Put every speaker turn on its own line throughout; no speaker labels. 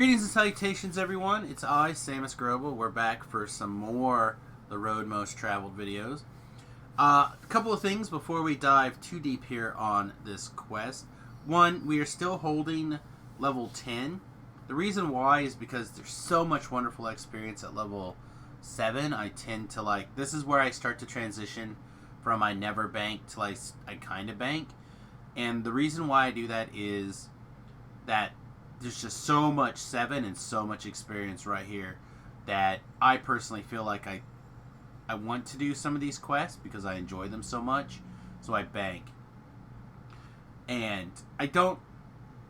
Greetings and salutations, everyone. It's I, Samius. We're back for some more The Road Most Traveled videos. A couple of things before we dive too deep here on this quest. One, we are still holding level 10. The reason why is because there's so much wonderful experience at level 7. I tend to like... This is where I start to transition from I never bank to I kind of bank. And the reason why I do that is that there's just so much 7 and so much experience right here that I personally feel like I want to do some of these quests because I enjoy them so much, so I bank. And I don't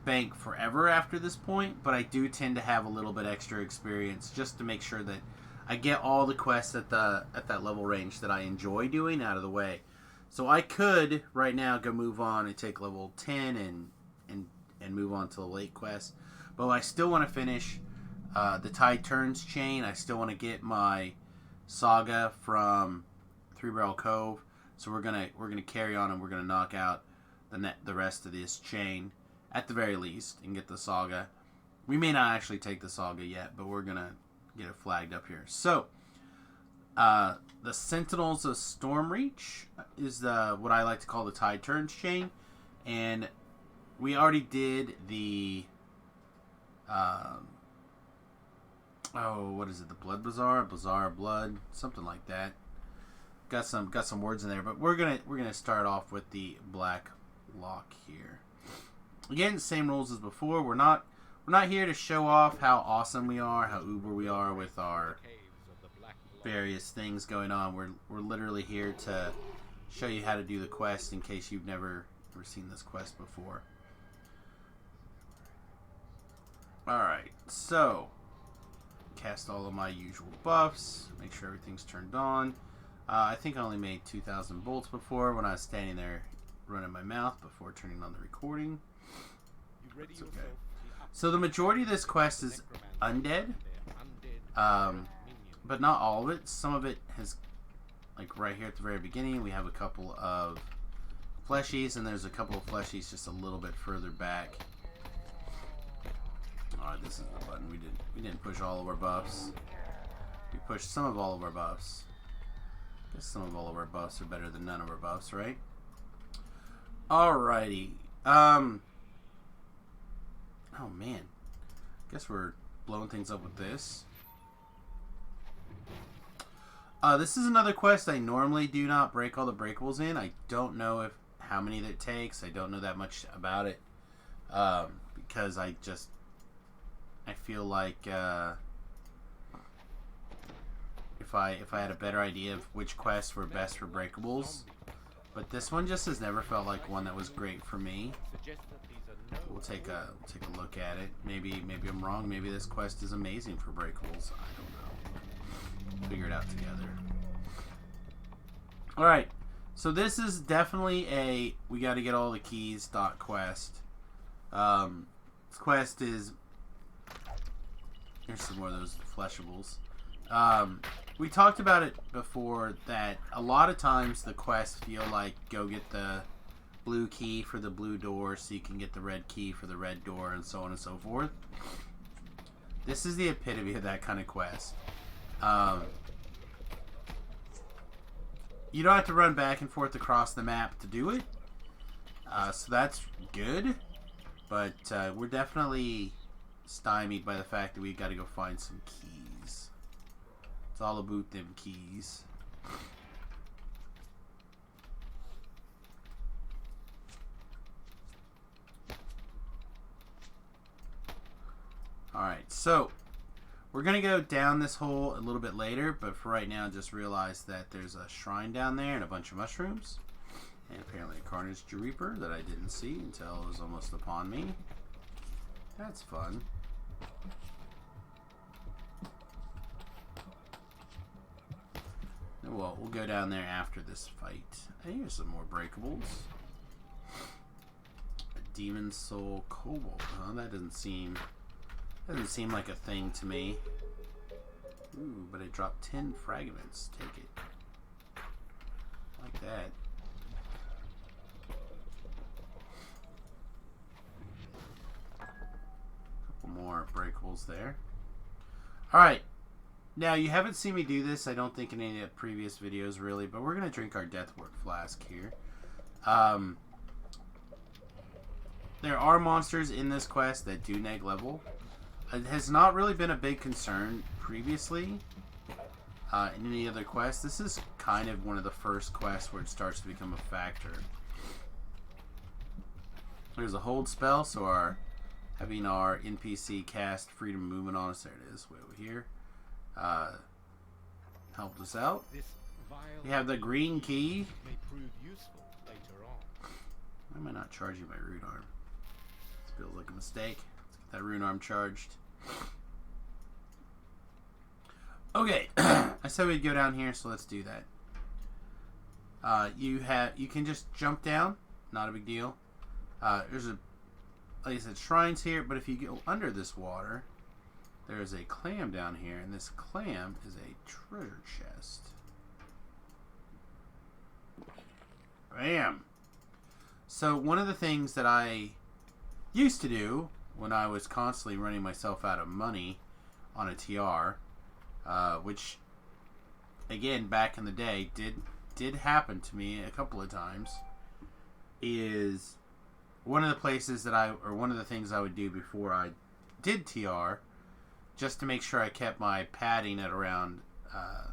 bank forever after this point, but I do tend to have a little bit extra experience just to make sure that I get all the quests at that level range that I enjoy doing out of the way. So I could right now go move on and take level 10 and move on to the late quest. But I still want to finish the Tide Turns chain. I still want to get my saga from Three Barrel Cove. So we're gonna carry on and we're gonna knock out the rest of this chain at the very least and get the saga. We may not actually take the saga yet, but we're gonna get it flagged up here. So the Sentinels of Stormreach is what I like to call the Tide Turns chain, and we already did the what is it? The Blood Bazaar of Blood, something like that. Got some words in there, but we're gonna start off with the Black Loch here. Again, same rules as before. We're not here to show off how awesome we are, how uber we are with our various things going on. We're literally here to show you how to do the quest in case you've never seen this quest before. Alright, so cast all of my usual buffs, make sure everything's turned on. I think I only made 2,000 bolts before when I was standing there running my mouth before turning on the recording. That's okay. So the majority of this quest is undead, but not all of it. Some of it has, like right here at the very beginning, we have a couple of fleshies, and there's a couple of fleshies just a little bit further back. Alright, this is the button. We didn't push all of our buffs. We pushed some of all of our buffs. I guess some of all of our buffs are better than none of our buffs, right? Alrighty. Oh man. Guess we're blowing things up with this. This is another quest I normally do not break all the breakables in. I don't know how many that takes. I don't know that much about it. Because I feel like if I had a better idea of which quests were best for breakables, but this one just has never felt like one that was great for me. We'll take a look at it. Maybe I'm wrong. Maybe this quest is amazing for breakables. I don't know. Figure it out together. All right. So this is definitely a we got to get all the keys quest. This quest is. Here's some more of those fleshables. We talked about it before that a lot of times the quests feel like go get the blue key for the blue door so you can get the red key for the red door and so on and so forth. This is the epitome of that kind of quest. You don't have to run back and forth across the map to do it. So that's good. But we're definitely stymied by the fact that we've got to go find some keys. It's all about them keys. Alright, so we're going to go down this hole a little bit later, but for right now just realize that there's a shrine down there and a bunch of mushrooms. And apparently a Carnage Reaper that I didn't see until it was almost upon me. That's fun. Well, we'll go down there after this fight. Here's some more breakables. A Demon Soul Cobalt. Huh? That doesn't seem like a thing to me. Ooh, but it dropped 10 fragments. Take it. Like that. more breakables there. Alright. Now, you haven't seen me do this, I don't think, in any of the previous videos, really, but we're going to drink our Deathwort Flask here. There are monsters in this quest that do neg level. It has not really been a big concern previously in any other quest. This is kind of one of the first quests where it starts to become a factor. There's a hold spell, so having our NPC cast freedom movement on us. There it is, way over here. Helped us out. We have the green key. Why am I not charging my rune arm? This feels like a mistake. Let's get that rune arm charged. Okay, I said we'd go down here, so let's do that. You can just jump down, not a big deal. There's like I said, shrines here, but if you go under this water, there is a clam down here, and this clam is a treasure chest. Bam! So one of the things that I used to do when I was constantly running myself out of money on a TR, which, again, back in the day, did happen to me a couple of times, is one of the places that one of the things I would do before I did TR, just to make sure I kept my padding at around, a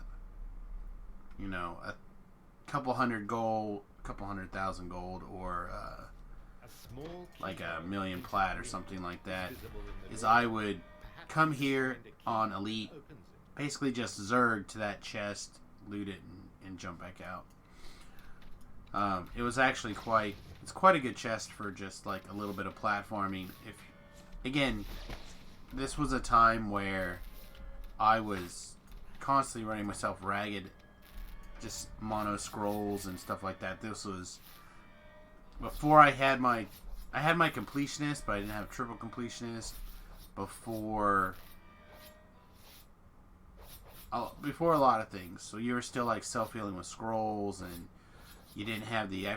couple hundred gold, couple 100,000 gold, or like a million plat or something like that, is I would come here on Elite, basically just zerg to that chest, loot it, and jump back out. It was actually it's quite a good chest for just like a little bit of platforming. Again, this was a time where I was constantly running myself ragged, just mono scrolls and stuff like that. This was before I had my completionist, but I didn't have triple completionist before a lot of things. So you were still like self-healing with scrolls, and you didn't have the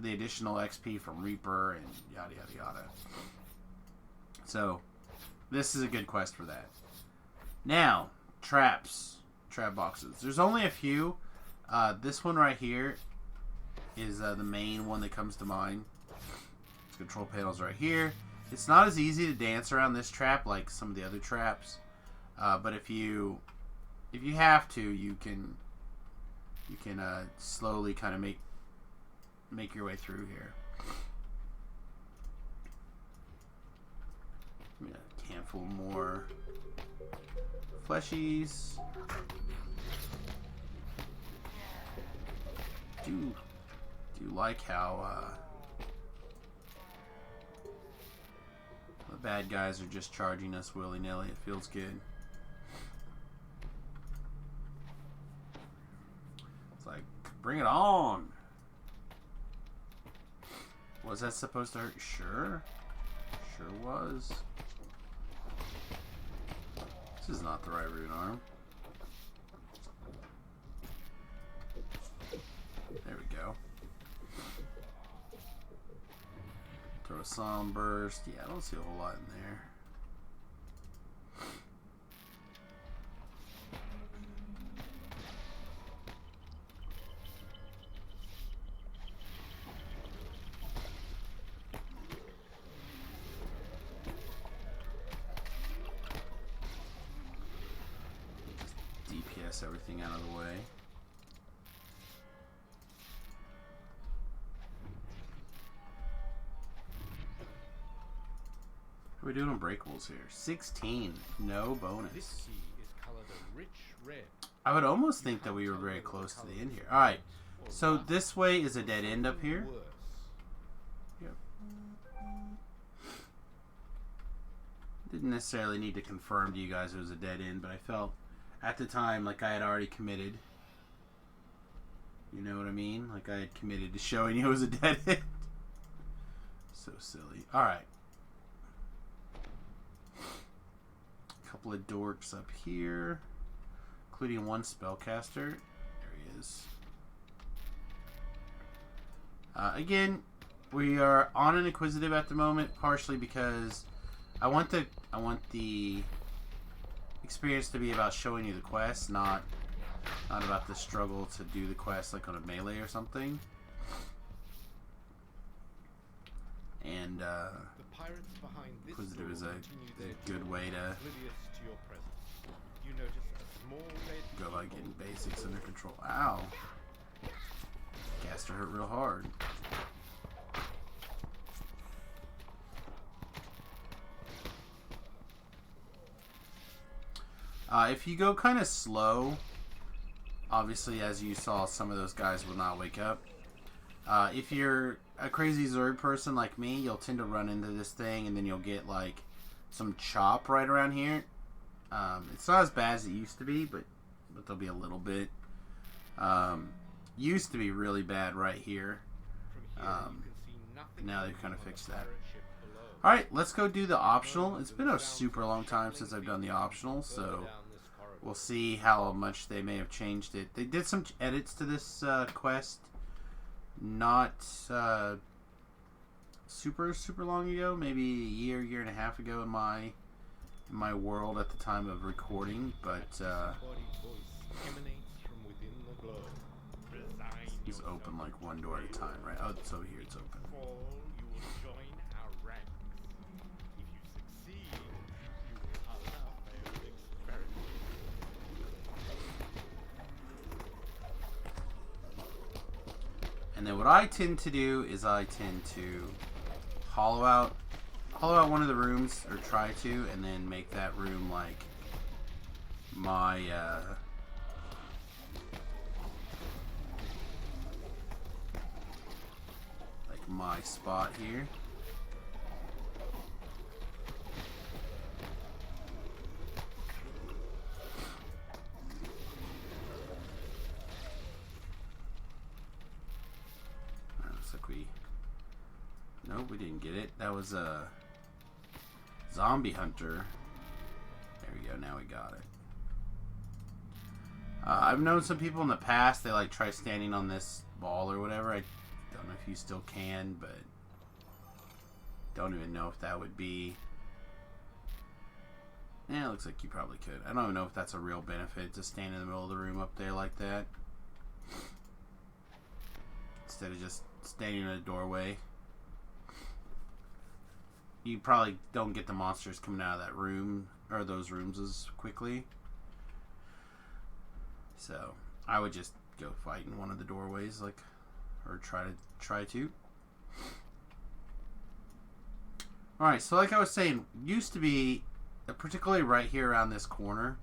additional XP from Reaper and yada yada yada. So this is a good quest for that. Now, trap boxes. There's only a few. This one right here is the main one that comes to mind. Control panels right here. It's not as easy to dance around this trap like some of the other traps, but if you have to, you can slowly kind of make your way through here. A handful more fleshies. Do like how the bad guys are just charging us willy-nilly. It feels good. It's like, bring it on. Was that supposed to hurt? Sure was. This is not the right rune arm. There we go. Throw a Psalm Burst. Yeah, I don't see a whole lot in there. Just DPS everything out of the way. What are we doing on breakables here? 16. No bonus.
This sea is colored a rich red.
I would almost think that we were very close to the end here. Alright. So this way is a dead end up here. Yep. Didn't necessarily need to confirm to you guys it was a dead end, but I felt at the time like I had already committed. You know what I mean? Like I had committed to showing you it was a dead end. So silly. Alright. Couple of dorks up here, including one spellcaster. There he is. Again, we are on an inquisitive at the moment, partially because I want the I want the experience to be about showing you the quest, not about the struggle to do the quest like on a melee or something. And
The pirates behind this
Inquisitive is a
continue their
good way to
oblivious to your presence. You notice a small red
go about
eagle
getting basics under control. Ow. Caster hurt real hard. If you go kind of slow, obviously, as you saw, some of those guys will not wake up. If you're a crazy Zerg person like me, you'll tend to run into this thing, and then you'll get, like, some chop right around here. It's not as bad as it used to be, but there'll be a little bit. Used to be really bad right here.
From here, you can see nothing
Now they've kind of
on the
fixed that.
pirate ship below.
Alright, let's go do the optional. It's been a super long time since I've done the optional, so
Further down this corridor.
we'll see how much they may have changed it. They did some edits to this quest not super long ago, maybe a year and a half ago in my world at the time of recording, but
Somebody's voice emanates from within the globe. Resign
it's
yourself
open like one door at a time, right? Oh, it's over here, it's open.
fall, you will join our ranks. If you succeed, you will allow failed experiment.
And then what I tend to do is I tend to hollow out one of the rooms, or try to, and then make that room like my spot here. Looks like nope, we didn't get it. That was a zombie hunter. There we go, now we got it. I've known some people in the past, they like try standing on this ball or whatever. I don't know if you still can, but don't even know if that would be... Yeah, it looks like you probably could. I don't even know if that's a real benefit to stand in the middle of the room up there like that, instead of just standing in a doorway. You probably don't get the monsters coming out of that room, or those rooms, as quickly. So I would just go fight in one of the doorways, like, or try to. Alright, so like I was saying, used to be, particularly right here around this corner,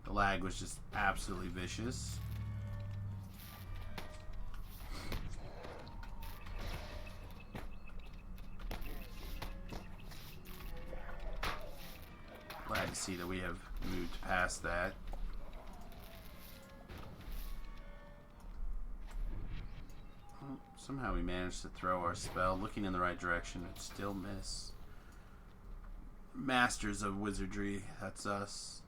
the lag was just absolutely vicious. Glad to see that we have moved past that. Well, somehow we managed to throw our spell looking in the right direction and still miss. Masters of wizardry, that's us.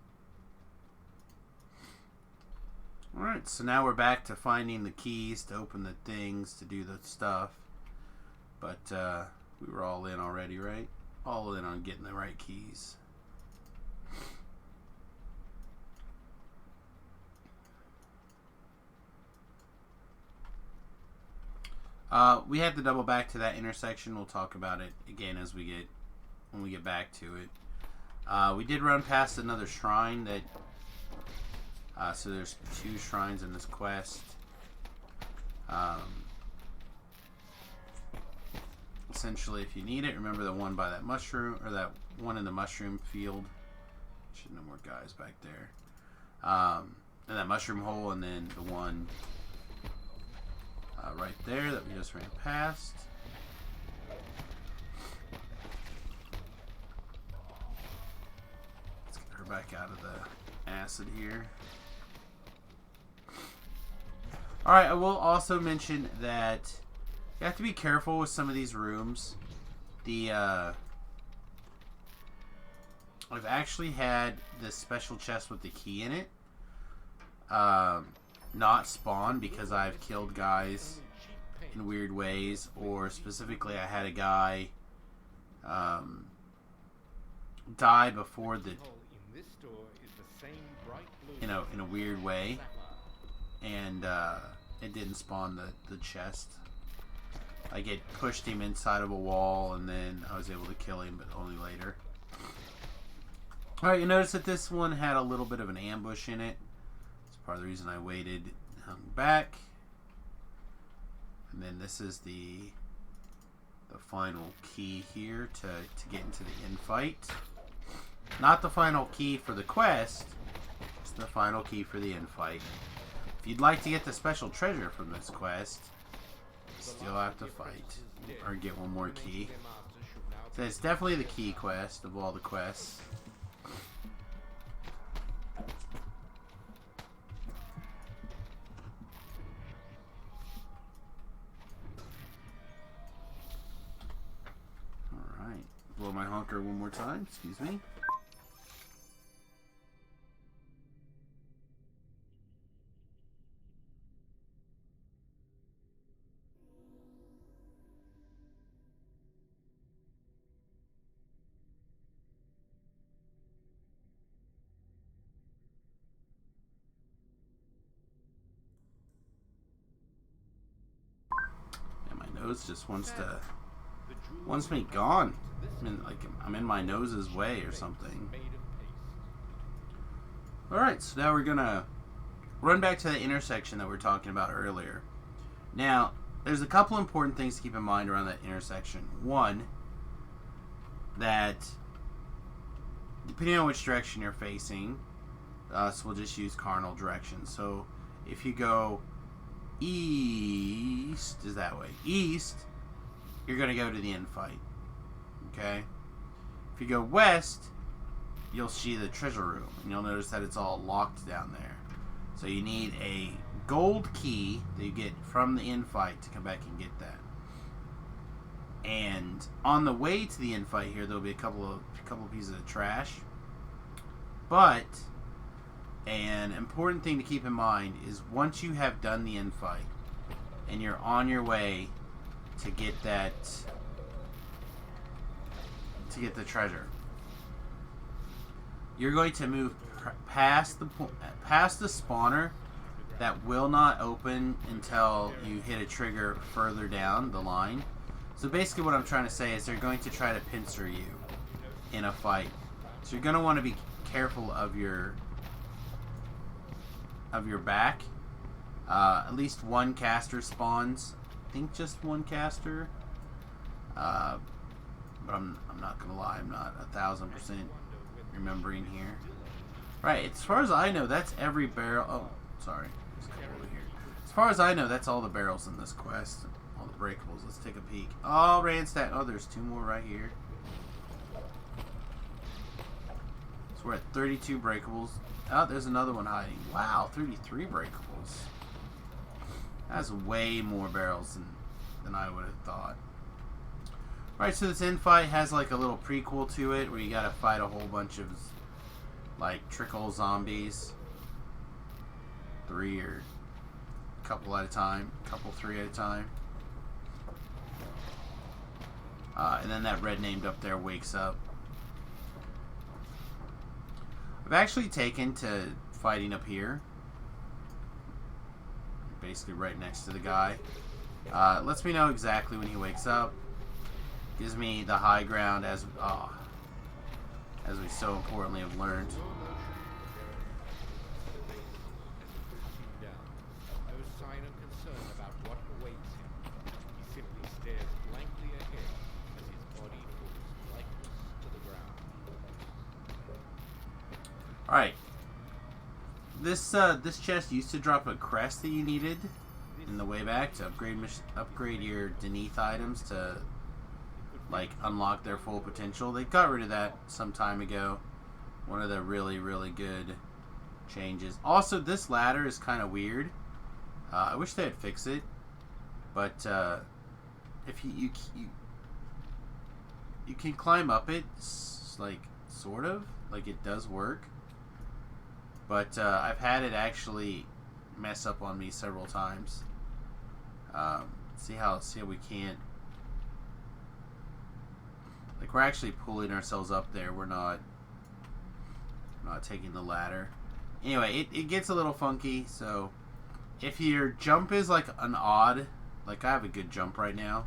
Alright, so now we're back to finding the keys to open the things, to do the stuff. But we were all in already, right? All in on getting the right keys. We had to double back to that intersection. We'll talk about it again when we get back to it. We did run past another shrine that. So there's 2 shrines in this quest. Essentially, if you need it, remember the one by that mushroom, or that one in the mushroom field. Should no more guys back there. And that mushroom hole, and then the one right there that we just ran past. Let's get her back out of the acid here. Alright, I will also mention that you have to be careful with some of these rooms. I've actually had this special chest with the key in it not spawn because I've killed guys in weird ways, or specifically I had a guy die before the,
Hole in this door is the same bright blue
in a weird way,
sapphire.
and it didn't spawn the chest. Like, it pushed him inside of a wall, and then I was able to kill him, but only later. Alright, you notice that this one had a little bit of an ambush in it. It's part of the reason I waited and hung back. And then this is the final key here to get into the infight. Not the final key for the quest, just the final key for the infight. If you'd like to get the special treasure from this quest, you still have to fight or get one more key. So it's definitely the key quest of all the quests. Alright, blow my honker one more time, excuse me. Nose just wants me gone. I'm in my nose's way or something. Alright, so now we're gonna run back to the intersection that we were talking about earlier. Now, there's a couple important things to keep in mind around that intersection. One, that depending on which direction you're facing, so we'll just use cardinal directions. So if you go east, is that way. East, you're going to go to the infight. Okay? If you go west, you'll see the treasure room. And you'll notice that it's all locked down there. So you need a gold key that you get from the infight to come back and get that. And on the way to the infight here, there'll be a couple of pieces of trash. But an important thing to keep in mind is once you have done the infight and you're on your way to get that, to get the treasure, you're going to move past the spawner that will not open until you hit a trigger further down the line. So basically what I'm trying to say is they're going to try to pincer you in a fight. So you're going to want to be careful of your back. At least one caster spawns. I think just one caster. But I'm not gonna lie, I'm not 1,000% remembering here. Right, as far as I know, that's every barrel. Oh, sorry. Let's come over here. As far as I know, that's all the barrels in this quest. All the breakables. Let's take a peek. Oh, Randstad. Oh, there's two more right here. So we're at 32 breakables. Oh, there's another one hiding. Wow, 33 breakables. That's way more barrels than I would have thought. Alright, so this infight has like a little prequel to it where you gotta fight a whole bunch of like trickle zombies. 3 or a couple at a time. Couple 3 at a time. And then that red named up there wakes up. I've actually taken to fighting up here. Basically right next to the guy. Lets me know exactly when he wakes up. Gives me the high ground as we so importantly have learned.
No sign of concern about what awaits him. He simply stares blankly ahead as his body falls lifeless to the ground.
Alright. This chest used to drop a crest that you needed in the way back to upgrade your Deneth items to like unlock their full potential. They got rid of that some time ago. One of the really, really good changes. Also, this ladder is kind of weird. I wish they'd fix it, but if you can climb up it, like sort of like it does work. But I've had it actually mess up on me several times. See how we can't. Like, we're actually pulling ourselves up there. We're not taking the ladder. Anyway, it gets a little funky, so if your jump is like an odd, like I have a good jump right now,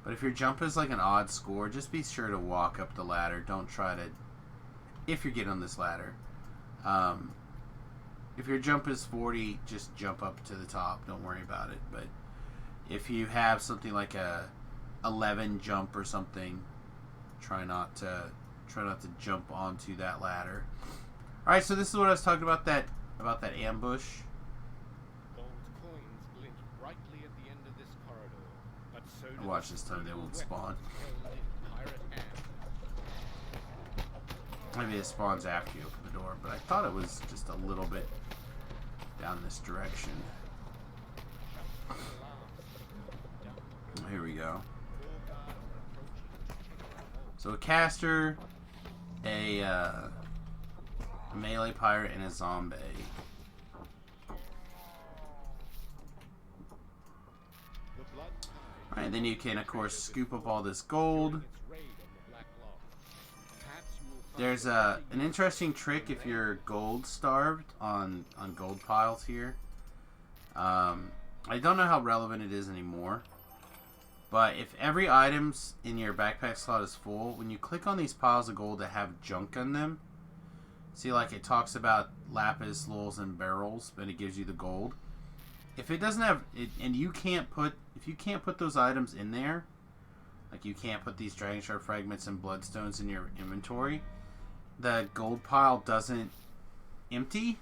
but if your jump is like an odd score, just be sure to walk up the ladder. Don't try to, if you're getting on this ladder, if your jump is 40, just jump up to the top. Don't worry about it. But if you have something like a 11 jump or something, try not to jump onto that ladder. All right, so this is what I was talking about, that ambush.
Gold coins glint brightly at the end of this corridor, but so do
Watch this time they won't spawn.
held in pirate hands.
Maybe it spawns after you open the door, but I thought it was just a little bit down this direction. Here we go. So a caster, a melee pirate, and a zombie. Alright, then you can, of course, scoop up all this gold. There's an interesting trick if you're gold starved on gold piles here. I don't know how relevant it is anymore. But if every item's in your backpack slot is full, when you click on these piles of gold that have junk on them, see, like it talks about lapis, lulls, and barrels, but it gives you the gold. If it doesn't have it, and if you can't put those items in there, like you can't put these dragon shard fragments and bloodstones in your inventory, the gold pile doesn't empty.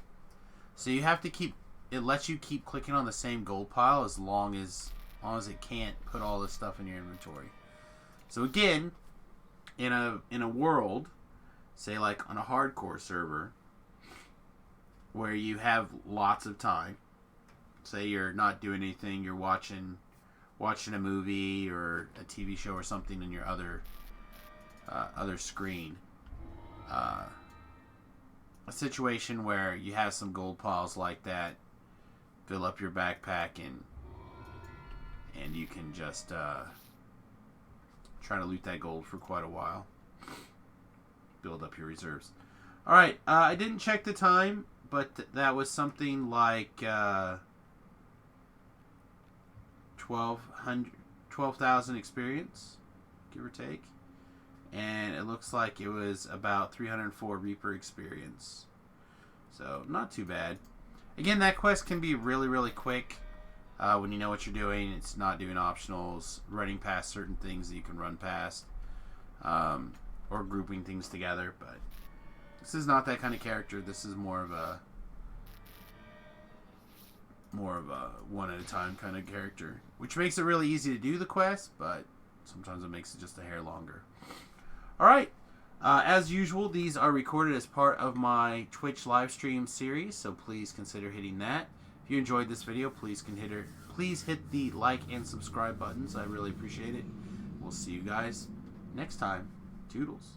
So you have to keep, it lets you keep clicking on the same gold pile as long as it can't put all this stuff in your inventory. So again, in a world, say like on a hardcore server, where you have lots of time, say you're not doing anything, you're watching a movie or a TV show or something in your other screen, a situation where you have some gold piles like that, fill up your backpack and you can just try to loot that gold for quite a while. Build up your reserves. Alright, I didn't check the time, but that was something like 12,000 experience, give or take. And it looks like it was about 304 Reaper experience. So, not too bad. Again, that quest can be really, really quick. When you know what you're doing, it's not doing optionals, running past certain things that you can run past, or grouping things together. But this is not that kind of character. This is more of a one at a time kind of character, which makes it really easy to do the quest, but sometimes it makes it just a hair longer. All right. As usual, these are recorded as part of my Twitch live stream series, so please consider hitting that. If you enjoyed this video, please hit the like and subscribe buttons. I really appreciate it. We'll see you guys next time. Toodles.